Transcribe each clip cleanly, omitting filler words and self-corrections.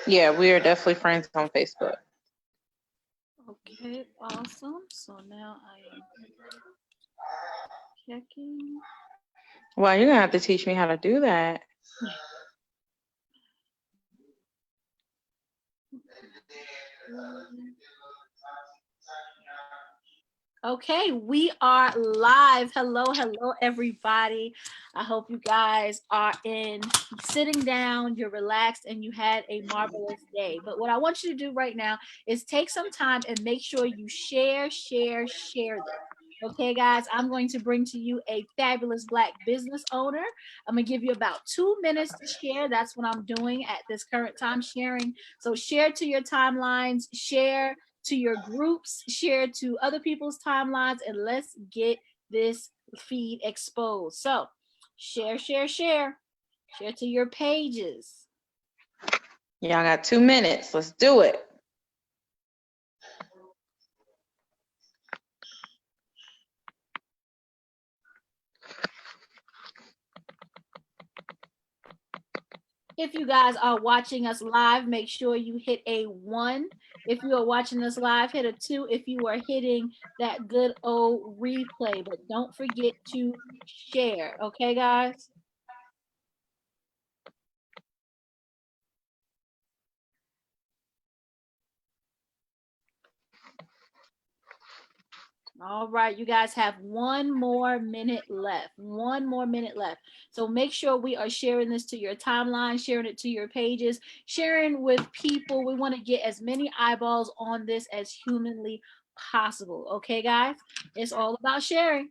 Yeah, we are definitely friends on Facebook. Okay, awesome. So now I am checking. Well, you're gonna have to teach me how to do that. Okay, we are live. Hello, hello, everybody. I hope you guys are sitting down, you're relaxed, and you had a marvelous day. But what I want you to do right now is take some time and make sure you share this. Okay, guys, I'm going to bring to you a fabulous Black business owner. I'm going to give you about 2 minutes to share. That's what I'm doing at this current time, sharing. So share to your timelines, share to your groups, share to other people's timelines, and let's get this feed exposed. So share to your pages. Y'all got 2 minutes. Let's do it. If you guys are watching us live, make sure you hit a 1. If you are watching us live, hit a 2 if you are hitting that good old replay. But don't forget to share. Okay, guys? All right, you guys have 1 more minute left. 1 more minute left. So make sure we are sharing this to your timeline, sharing it to your pages, sharing with people. We want to get as many eyeballs on this as humanly possible. Okay, guys? It's all about sharing.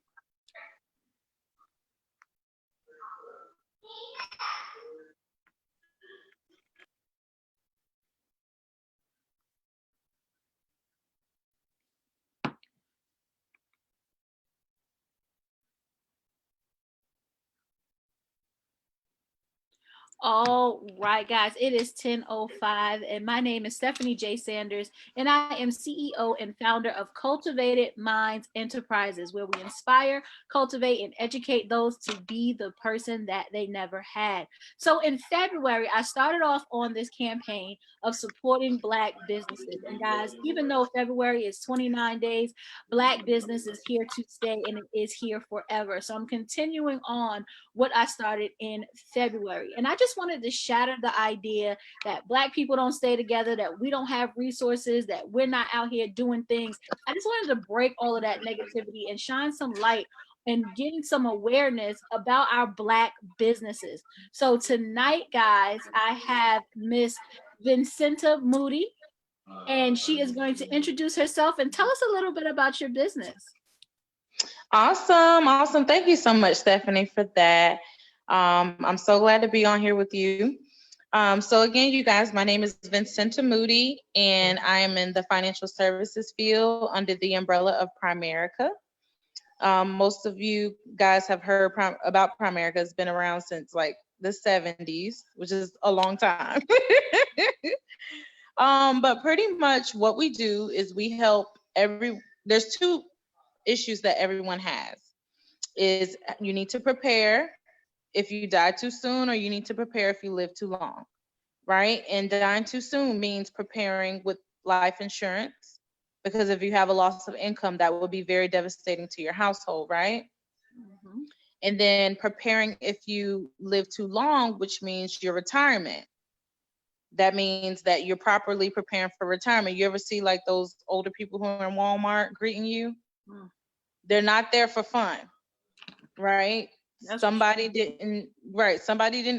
All right, guys, it is 10:05, and my name is Stephanie J. Sanders, and I am CEO and founder of Cultivated Minds Enterprises, where we inspire, cultivate, and educate those to be the person that they never had. So in February, I started off on this campaign of supporting Black businesses. And guys, even though February is 29 days, Black business is here to stay and it is here forever. So I'm continuing on what I started in February. And I just wanted to shatter the idea that Black people don't stay together, that we don't have resources, that we're not out here doing things. I just wanted to break all of that negativity and shine some light and getting some awareness about our Black businesses. So tonight, guys, I have Miss Vincinta Moody, and she is going to introduce herself and tell us a little bit about your business. Awesome. Awesome. Thank you so much, Stephanie, for that. I'm so glad to be on here with you. So again, you guys, my name is Vincinta Moody, and I am in the financial services field under the umbrella of Primerica. Most of you guys have heard about Primerica. It's been around since like the 70s, which is a long time. But pretty much what we do is we help there's two issues that everyone has. Is you need to prepare if you die too soon, or you need to prepare if you live too long, right? And dying too soon means preparing with life insurance, because if you have a loss of income, that will be very devastating to your household, right? Mm-hmm. And then preparing if you live too long, which means your retirement. That means that you're properly preparing for retirement. You ever see like those older people who are in Walmart greeting you? Mm. They're not there for fun, right? Somebody didn't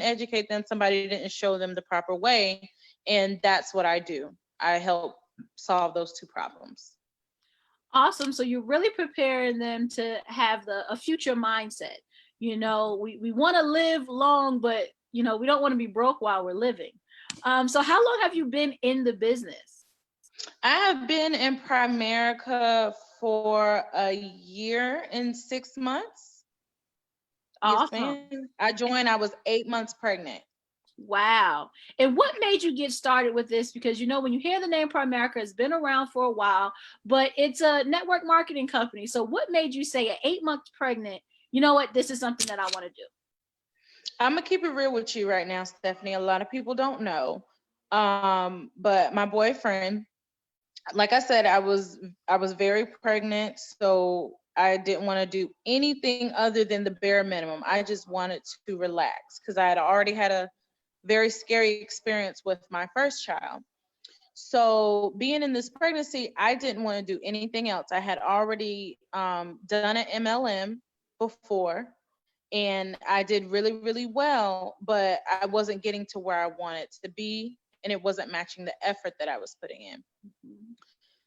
educate them. Somebody didn't show them the proper way. And that's what I do. I help solve those two problems. Awesome. So you're really preparing them to have a future mindset. You know, we want to live long, but, you know, we don't want to be broke while we're living. So how long have you been in the business? I have been in Primerica for a year and 6 months. Awesome. Yes, I joined, I was 8 months pregnant. Wow. And what made you get started with this? Because, you know, when you hear the name Primerica, it's been around for a while, but it's a network marketing company. So what made you say at 8 months pregnant, you know what, this is something that I want to do? I'm going to keep it real with you right now, Stephanie. A lot of people don't know, But my boyfriend, like I said, I was very pregnant, so I didn't want to do anything other than the bare minimum. I just wanted to relax because I had already had a very scary experience with my first child. So being in this pregnancy, I didn't want to do anything else. I had already done an MLM before, and I did really, really well, but I wasn't getting to where I wanted to be, and it wasn't matching the effort that I was putting in.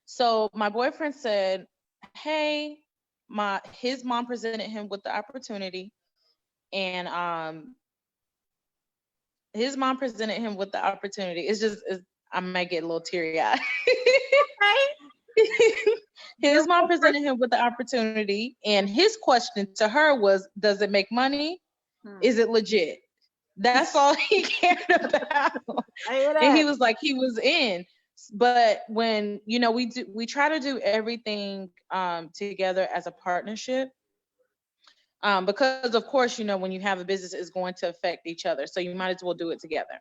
So my boyfriend said, "Hey, his mom presented him with the opportunity, and his mom presented him with the opportunity. I might get a little teary eyed. His mom presented him with the opportunity, and his question to her was, "Does it make money? Is it legit?" That's all he cared about. And he was like, he was in. But when, we try to do everything together as a partnership. Because of course, when you have a business, it's going to affect each other. So you might as well do it together.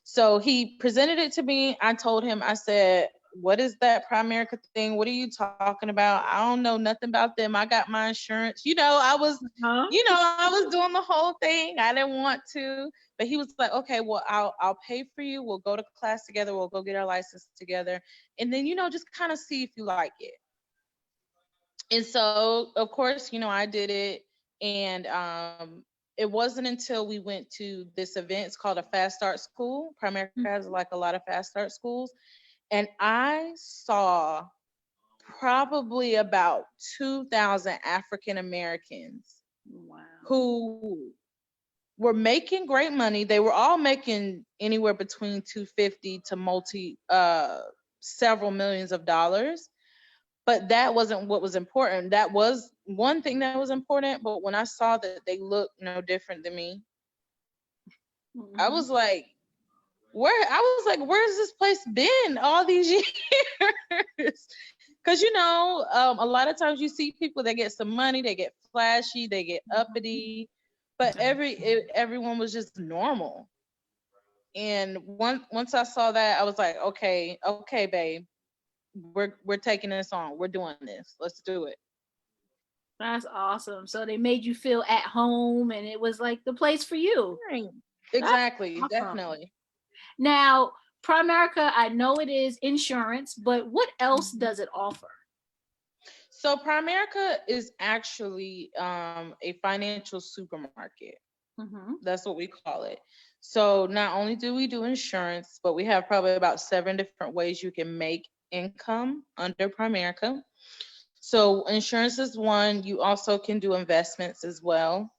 So he presented it to me. I told him, I said, "What is that Primerica thing? What are you talking about? I don't know nothing about them. I got my insurance." I was, I was doing the whole thing. I didn't want to, but he was like, "Okay, well, I'll pay for you. We'll go to class together. We'll go get our license together. And then, just kind of see if you like it." And so, of course, I did it. And it wasn't until we went to this event. It's called a Fast Start School. Primerica has like a lot of Fast Start schools. And I saw probably about 2,000 African Americans who were making great money. They were all making anywhere between 250 to several millions of dollars. But that wasn't what was important. That was one thing that was important. But when I saw that they looked no different than me, I was like, where's this place been all these years? Because, a lot of times you see people that get some money, they get flashy, they get uppity, but everyone was just normal. And once I saw that, I was like, okay, babe, we're taking this on. We're doing this. Let's do it. That's awesome. So they made you feel at home, and it was like the place for you. Right. Exactly. Awesome. Definitely. Now, Primerica, I know it is insurance, but what else does it offer? So Primerica is actually a financial supermarket. That's what we call it. So not only do we do insurance, but we have probably about 7 different ways you can make income under Primerica. So insurance is one. You also can do investments as well,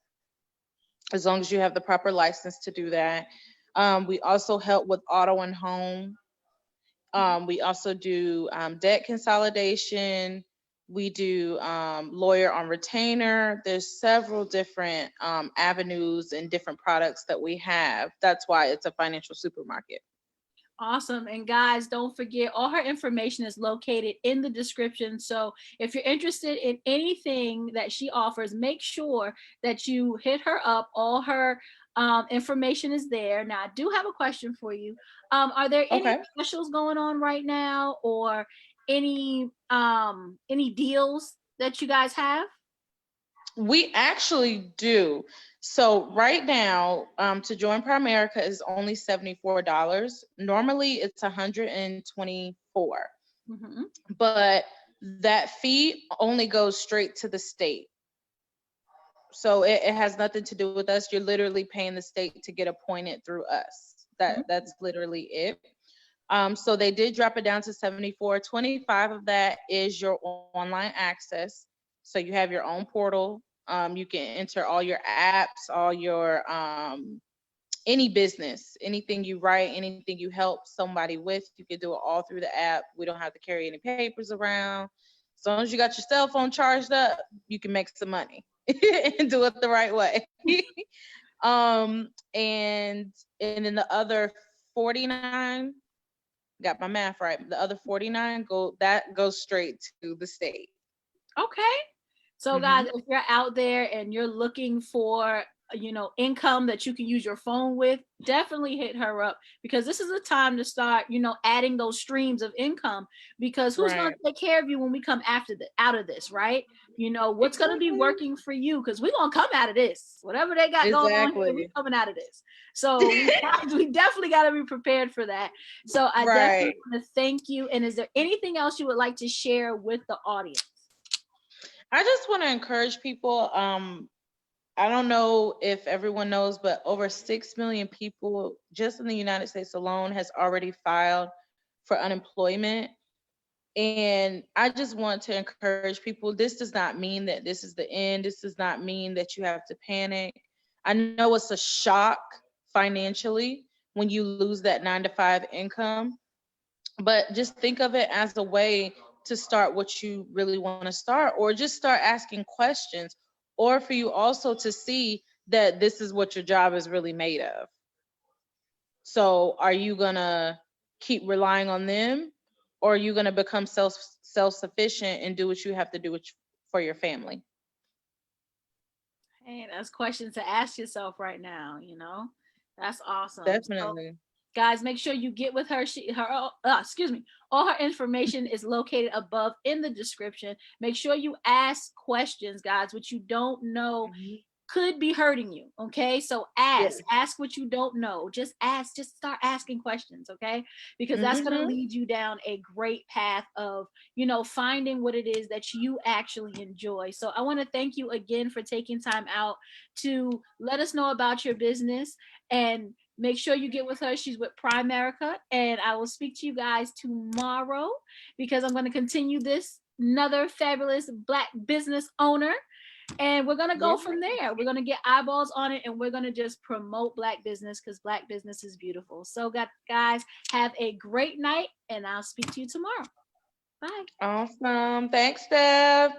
as long as you have the proper license to do that. We also help with auto and home. We also do debt consolidation. We do lawyer on retainer. There's several different avenues and different products that we have. That's why it's a financial supermarket. Awesome. And guys, don't forget, all her information is located in the description. So if you're interested in anything that she offers, make sure that you hit her up. All her information is there. Now, I do have a question for you. Are there any specials going on right now, or any deals that you guys have? We actually do. So right now, to join Primerica is only $74. Normally it's $124. But that fee only goes straight to the state. So it has nothing to do with us. You're literally paying the state to get appointed through us. That's literally it. So they did drop it down to $74. $25 of that is your online access. So you have your own portal. You can enter all your apps, all your any business, anything you write, anything you help somebody with, you can do it all through the app. We don't have to carry any papers around. As long as you got your cell phone charged up, you can make some money and do it the right way. And then the other 49, got my math right. The other 49 goes straight to the state. Okay. So guys, if you're out there and you're looking for income that you can use your phone with, definitely hit her up, because this is a time to start, adding those streams of income, because who's going Right. to take care of you when we come out of this, right? What's going to be Exactly. working for you, because we're going to come out of this. Whatever they got going on here, we're Exactly. coming out of this. So we definitely got to be prepared for that. So I definitely Right. want to thank you. And is there anything else you would like to share with the audience? I just want to encourage people. I don't know if everyone knows, but over 6 million people just in the United States alone has already filed for unemployment. And I just want to encourage people. This does not mean that this is the end. This does not mean that you have to panic. I know it's a shock financially when you lose that 9 to 5 income, but just think of it as a way to start what you really want to start, or just start asking questions, or for you also to see that this is what your job is really made of. So are you gonna keep relying on them, or are you gonna become self-sufficient and do what you have to do for your family? Hey, that's questions to ask yourself right now. That's awesome. So, Definitely. guys, make sure you get with her. All her information is located above in the description. Make sure you ask questions, guys. What you don't know could be hurting you. Okay, so ask what you don't know. Just ask. Just start asking questions. Okay, because that's going to lead you down a great path of finding what it is that you actually enjoy. So I want to thank you again for taking time out to let us know about your business, and make sure you get with her. She's with Primerica, and I will speak to you guys tomorrow, because I'm going to continue this another fabulous Black business owner. And we're going to go from there. We're going to get eyeballs on it, and we're going to just promote Black business, because Black business is beautiful. So guys, have a great night, and I'll speak to you tomorrow. Bye. Awesome. Thanks, Steph.